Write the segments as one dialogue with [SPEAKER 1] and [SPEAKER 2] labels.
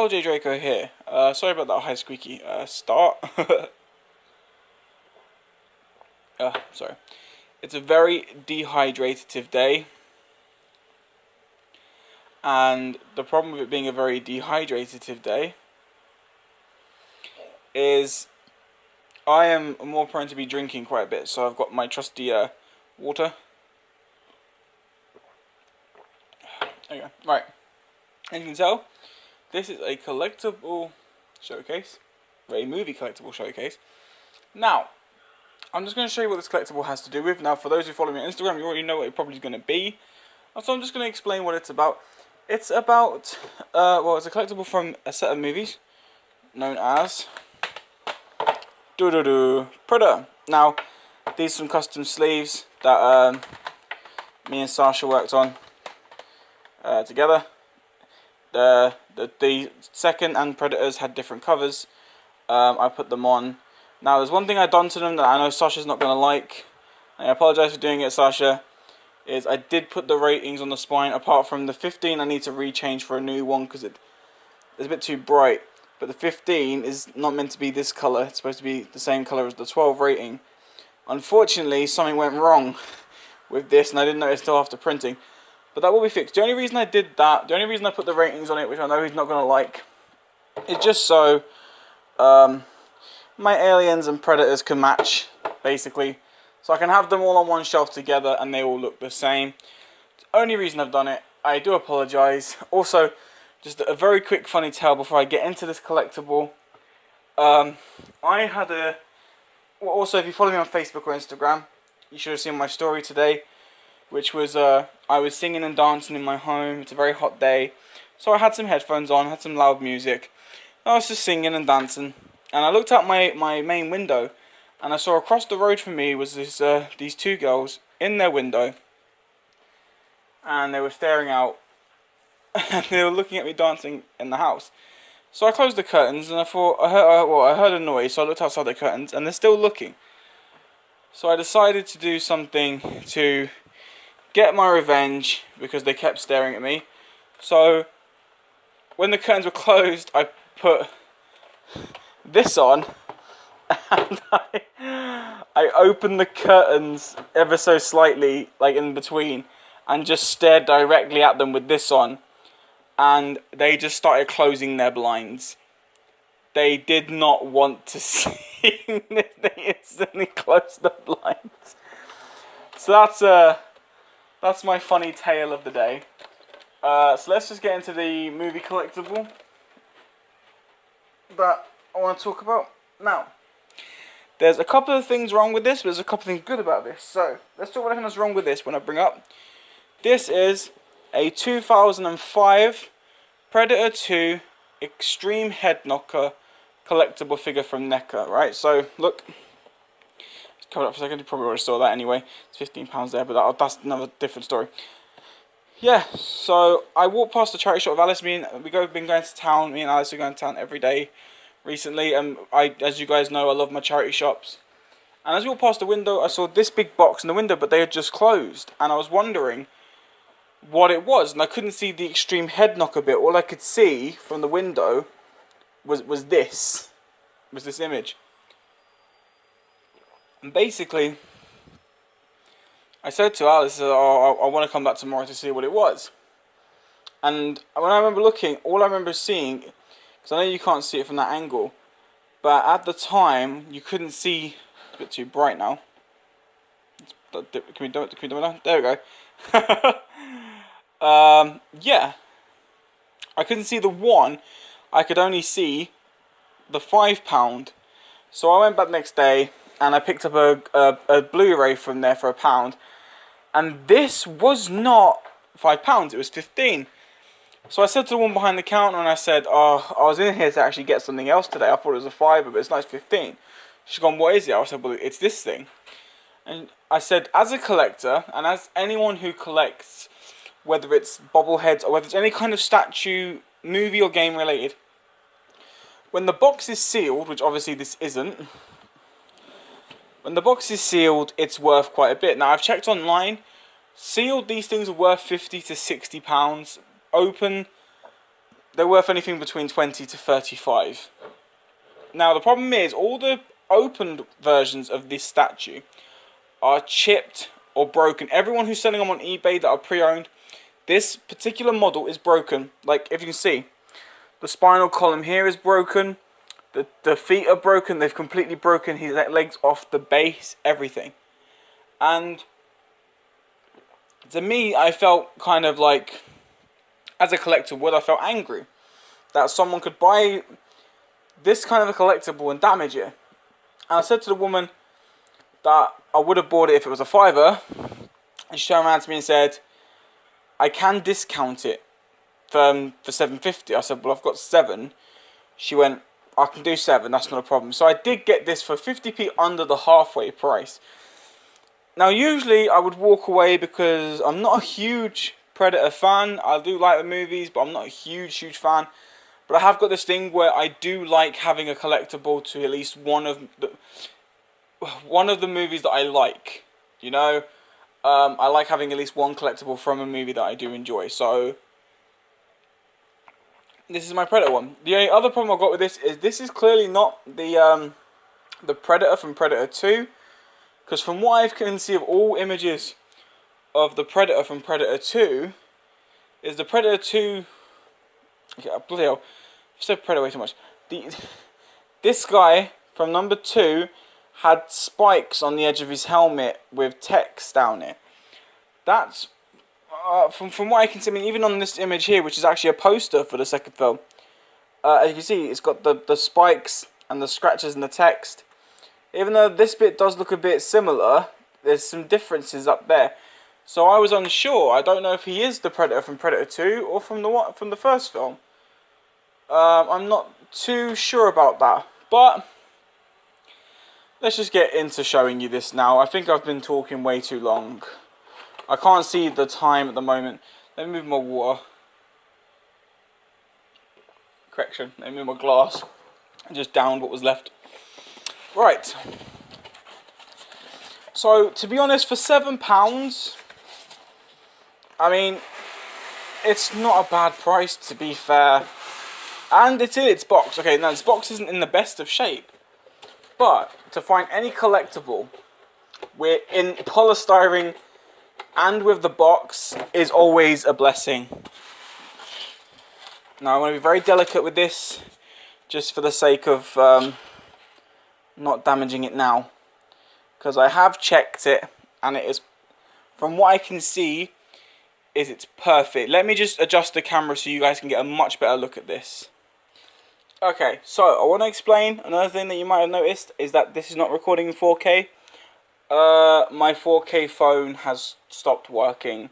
[SPEAKER 1] LJ Draco here. Sorry about that high squeaky start. Sorry. It's a very dehydrative day. And the problem with it being a very dehydrative day is I am more prone to be drinking quite a bit. So I've got my trusty water. There you go. Right. As you can tell, this is a collectible showcase. A movie collectible showcase. Now, I'm just going to show you what this collectible has to do with. Now, for those who follow me on Instagram, you already know what it probably is going to be. So I'm just going to explain what it's about. It's about, well, it's a collectible from a set of movies known as Predator. Now, these are some custom sleeves that me and Sasha worked on together. The second and Predators had different covers. I put them on. Now, there's one thing I've done to them that I know Sasha's not going to like. I apologise for doing it, Sasha. Is I did put the ratings on the spine. Apart from the 15, I need to rechange for a new one because it's a bit too bright. But the 15 is not meant to be this colour. It's supposed to be the same colour as the 12 rating. Unfortunately, something went wrong with this, and I didn't notice until after printing. But that will be fixed. The only reason I did that, the only reason I put the ratings on it, which I know he's not going to like, is just so my aliens and predators can match, basically. So I can have them all on one shelf together and they all look the same. It's the only reason I've done it. I do apologise. Also, just a very quick funny tale before I get into this collectible. I had a... Well, also, if you follow me on Facebook or Instagram, you should have seen my story today, which was I was singing and dancing in my home. It's a very hot day. So I had some headphones on, had some loud music. I was just singing and dancing. And I looked out my main window, and I saw across the road from me was this these two girls in their window, and they were staring out, and they were looking at me dancing in the house. So I closed the curtains, and I thought I heard a noise, so I looked outside the curtains, and they're still looking. So I decided to do something to get my revenge because they kept staring at me. So when the curtains were closed, I put this on, and I opened the curtains ever so slightly, like in between, and just stared directly at them with this on, and they just started closing their blinds. They did not want to see this. They instantly closed the blinds. So that's my funny tale of the day. So let's just get into the movie collectible that I want to talk about now. There's a couple of things wrong with this, but there's a couple of things good about this. So let's talk about everything that's wrong with this when I bring up. This is a 2005 Predator 2 Extreme Head Knocker collectible figure from NECA, right? So look, let's cover it up for a second. You probably already saw that anyway. It's £15 there, but that's another different story. Yeah, so I walked past the charity shop with Alice. Been going to town. Me and Alice are going to town every day recently, and as you guys know, I love my charity shops. And as we walked past the window, I saw this big box in the window, but they had just closed, and I was wondering what it was, and I couldn't see the extreme head knocker bit. All I could see from the window was this image. And basically, I said to Alice, oh, I want to come back tomorrow to see what it was. And when I remember looking, all I remember seeing, because I know you can't see it from that angle, but at the time you couldn't see. It's a bit too bright now. Can we do it now? There we go. Yeah, I couldn't see the one. I could only see the £5. So I went back the next day and I picked up a Blu-ray from there for £1. And this was not £5, it was 15. So I said to the woman behind the counter, and I said, oh, I was in here to actually get something else today. I thought it was a £5, but it's nice 15. She's gone, what is it? I said, well, it's this thing. And I said, as a collector, and as anyone who collects, whether it's bobbleheads or whether it's any kind of statue, movie or game related, when the box is sealed, which obviously this isn't, when the box is sealed, it's worth quite a bit. Now, I've checked online. Sealed, these things are worth £50 to £60. Open, they're worth anything between 20 to 35. Now the problem is, all the opened versions of this statue are chipped or broken. Everyone who's selling them on eBay that are pre-owned, this particular model is broken. Like, if you can see, the spinal column here is broken, the feet are broken, they've completely broken his legs off the base, everything. And to me, I felt kind of like, as a collector would, I felt angry that someone could buy this kind of a collectible and damage it. And I said to the woman that I would have bought it if it was a £5, and she turned around to me and said, I can discount it for £7.50. I said, well, I've got 7. She went, I can do 7, that's not a problem. So I did get this for 50p under the halfway price. Now usually I would walk away because I'm not a huge Predator fan. I do like the movies, but I'm not a huge fan. But I have got this thing where I do like having a collectible to at least one of the movies that I like. You know, I like having at least one collectible from a movie that I do enjoy. So this is my Predator one. The only other problem I've got with this is clearly not the Predator from Predator 2. Because from what I can see of all images of the Predator from Predator 2, is the Predator 2... Okay, bloody hell, I've said Predator way too much. This guy from number 2 had spikes on the edge of his helmet with text down it. That's... from what I can see, I mean, even on this image here, which is actually a poster for the second film, as you can see, it's got the spikes and the scratches and the text. Even though this bit does look a bit similar, there's some differences up there. So I was unsure. I don't know if he is the Predator from Predator 2 or from the first film. I'm not too sure about that. But let's just get into showing you this now. I think I've been talking way too long. I can't see the time at the moment. Let me move my water. Correction. Let me move my glass. I just downed what was left. Right, so to be honest, for £7, I mean, it's not a bad price, to be fair, and it's in its box. Okay, now this box isn't in the best of shape, but to find any collectible in polystyrene and with the box is always a blessing. Now I want to be very delicate with this, just for the sake of not damaging it now, because I have checked it and it is, from what I can see, it's perfect. Let me just adjust the camera so you guys can get a much better look at this. Okay, so I want to explain another thing that you might have noticed is that this is not recording in 4K. My 4K phone has stopped working.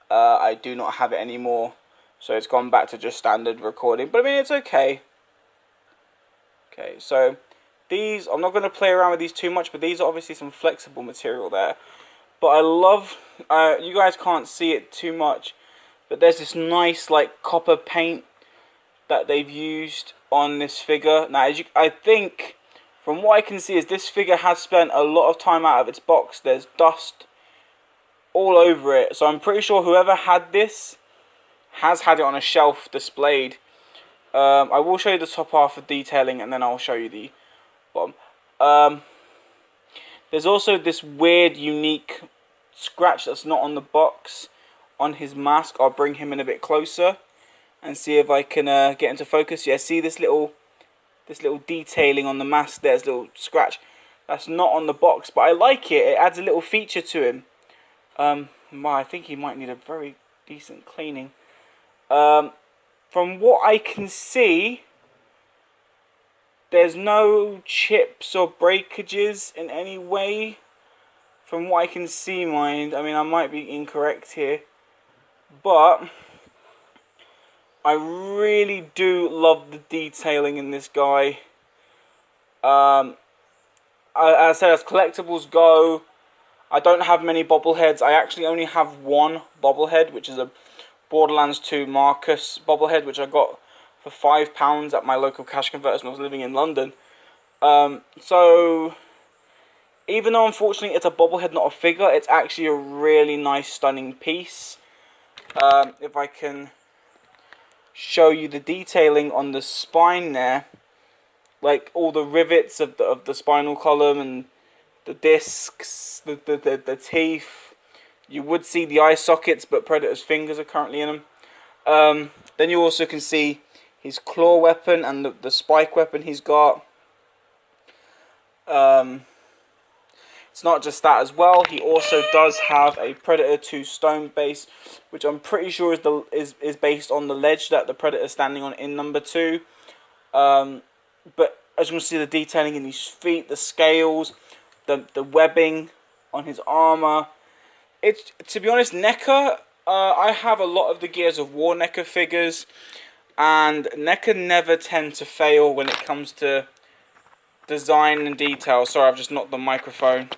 [SPEAKER 1] I do not have it anymore, so it's gone back to just standard recording, but I mean, it's okay. Okay, so these, I'm not going to play around with these too much, but these are obviously some flexible material there. But I love, you guys can't see it too much, but there's this nice like copper paint that they've used on this figure. Now, I think, from what I can see, is this figure has spent a lot of time out of its box. There's dust all over it. So I'm pretty sure whoever had this has had it on a shelf displayed. I will show you the top half of detailing, and then I'll show you the bottom. There's also this weird, unique scratch that's not on the box on his mask. I'll bring him in a bit closer and see if I can get into focus. Yeah, see this little detailing on the mask. There's a little scratch that's not on the box, but I like it. It adds a little feature to him. I think he might need a very decent cleaning. From what I can see, there's no chips or breakages in any way. From what I can see, mind. I mean, I might be incorrect here, but I really do love the detailing in this guy. As I said, as collectibles go, I don't have many bobbleheads. I actually only have one bobblehead, which is a Borderlands 2 Marcus bobblehead, which I got for £5 at my local cash converters when I was living in London. So even though unfortunately it's a bobblehead, not a figure, it's actually a really nice, stunning piece. If I can show you the detailing on the spine there, like all the rivets of the spinal column and the discs, the teeth. You would see the eye sockets, but Predator's fingers are currently in them. Then you also can see his claw weapon and the spike weapon he's got. It's not just that as well. He also does have a Predator 2 stone base, which I'm pretty sure is based on the ledge that the Predator is standing on in number 2. But as you can see, the detailing in his feet, the scales, the webbing on his armor. It's, to be honest, NECA. I have a lot of the Gears of War NECA figures, and NECA never tend to fail when it comes to design and detail. Sorry, I've just knocked the microphone.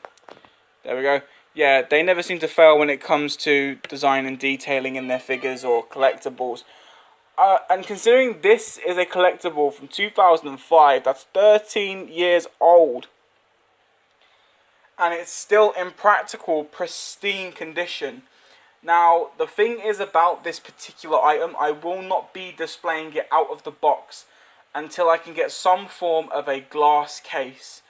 [SPEAKER 1] There we go. Yeah, they never seem to fail when it comes to design and detailing in their figures or collectibles. And considering this is a collectible from 2005, that's 13 years old, and it's still in practical, pristine condition. Now, the thing is about this particular item, I will not be displaying it out of the box until I can get some form of a glass case.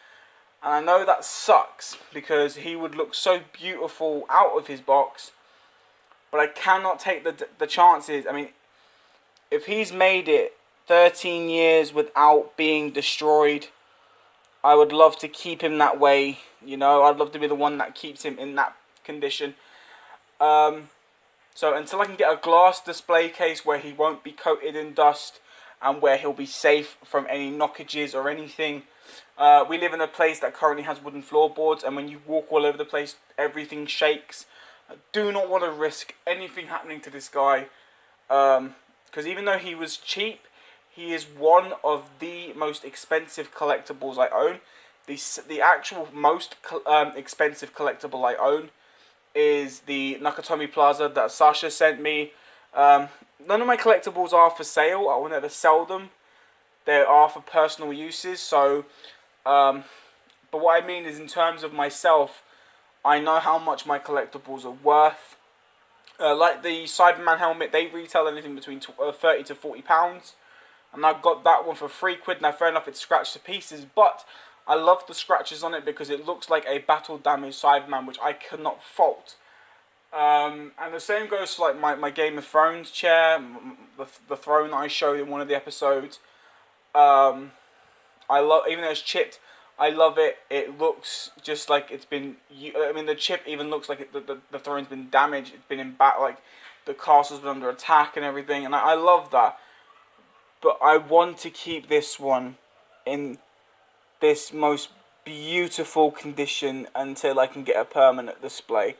[SPEAKER 1] And I know that sucks, because he would look so beautiful out of his box, but I cannot take the chances. I mean, if he's made it 13 years without being destroyed, I would love to keep him that way. You know, I'd love to be the one that keeps him in that condition. So until I can get a glass display case where he won't be coated in dust and where he'll be safe from any knockages or anything. We live in a place that currently has wooden floorboards, and when you walk all over the place, everything shakes. I do not want to risk anything happening to this guy, because even though he was cheap, he is one of the most expensive collectibles I own. The actual most expensive collectible I own is the Nakatomi Plaza that Sasha sent me. None of my collectibles are for sale. I will never sell them. They are for personal uses. So, but what I mean is, in terms of myself, I know how much my collectibles are worth. Like the Cyberman helmet, they retail anything between 30 to 40 pounds. And I got that one for £3. Now, fair enough, it's scratched to pieces, but I love the scratches on it because it looks like a battle damaged Cyberman, which I cannot fault. And the same goes for like my Game of Thrones chair, the throne that I showed in one of the episodes. I love, even though it's chipped, I love it. It looks just like it's been. I mean, the chip even looks like the throne's been damaged. It's been in like the castle's been under attack and everything, and I love that. But I want to keep this one in this most beautiful condition until I can get a permanent display.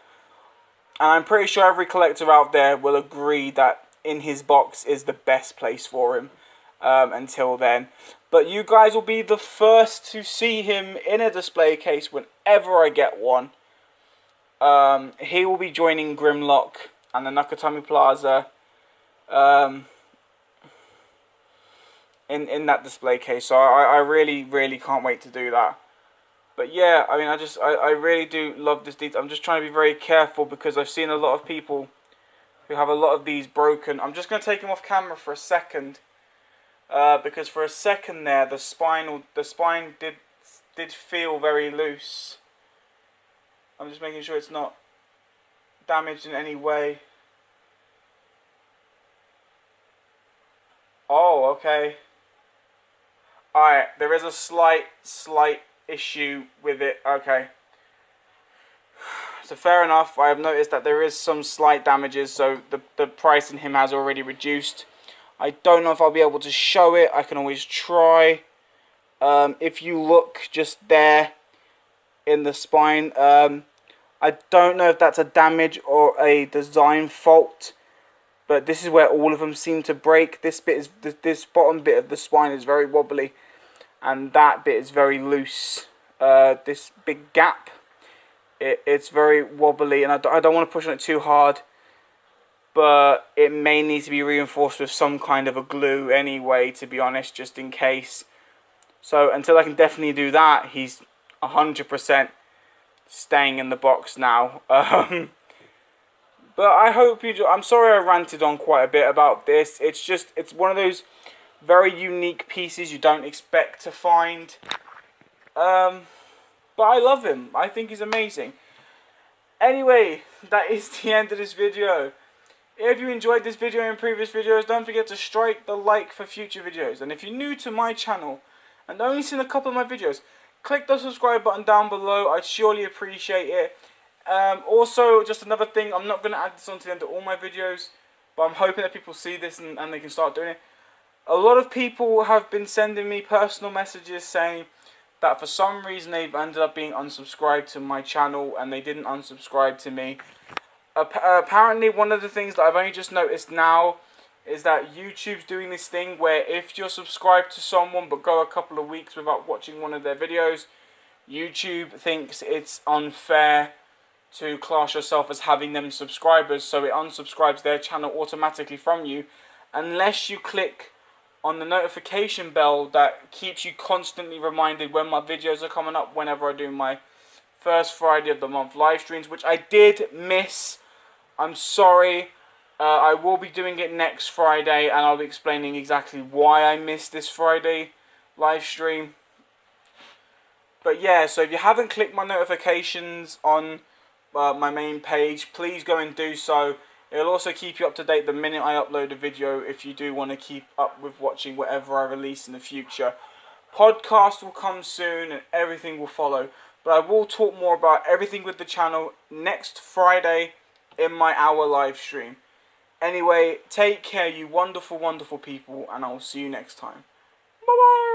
[SPEAKER 1] And I'm pretty sure every collector out there will agree that in his box is the best place for him until then. But you guys will be the first to see him in a display case whenever I get one. He will be joining Grimlock and the Nakatomi Plaza in that display case. So I really, really can't wait to do that. But yeah, I mean, I really do love this detail. I'm just trying to be very careful because I've seen a lot of people who have a lot of these broken. I'm just going to take him off camera for a second. Because for a second there, the spine did feel very loose. I'm just making sure it's not damaged in any way. Oh, okay. Alright, there is a slight issue with it. Okay. So fair enough. I have noticed that there is some slight damages, so the price in him has already reduced. I don't know if I'll be able to show it. I can always try. If you look just there in the spine, I don't know if that's a damage or a design fault, but this is where all of them seem to break. This bottom bit of the spine is very wobbly, and that bit is very loose. This big gap, it's very wobbly, and I don't want to push on it too hard. But it may need to be reinforced with some kind of a glue anyway, to be honest, just in case. So until I can definitely do that, he's 100% staying in the box now. But I hope you do. I'm sorry I ranted on quite a bit about this. It's one of those very unique pieces you don't expect to find. But I love him. I think he's amazing. Anyway, that is the end of this video. If you enjoyed this video and previous videos, don't forget to strike the like for future videos. And if you're new to my channel and only seen a couple of my videos, click the subscribe button down below. I'd surely appreciate it. Also, just another thing, I'm not going to add this onto the end of all my videos, but I'm hoping that people see this and they can start doing it. A lot of people have been sending me personal messages saying that for some reason they've ended up being unsubscribed to my channel and they didn't unsubscribe to me. Apparently one of the things that I've only just noticed now is that YouTube's doing this thing where if you're subscribed to someone but go a couple of weeks without watching one of their videos, YouTube thinks it's unfair to class yourself as having them subscribers, so it unsubscribes their channel automatically from you unless you click on the notification bell that keeps you constantly reminded when my videos are coming up whenever I do my first Friday of the month live streams, which I did miss. I'm sorry. I will be doing it next Friday and I'll be explaining exactly why I missed this Friday live stream. But yeah, so if you haven't clicked my notifications on my main page, please go and do so. It'll also keep you up to date the minute I upload a video if you do want to keep up with watching whatever I release in the future. Podcast will come soon and everything will follow. But I will talk more about everything with the channel next Friday in my hour live stream. Anyway, take care you wonderful, wonderful people, and I will see you next time. Bye bye!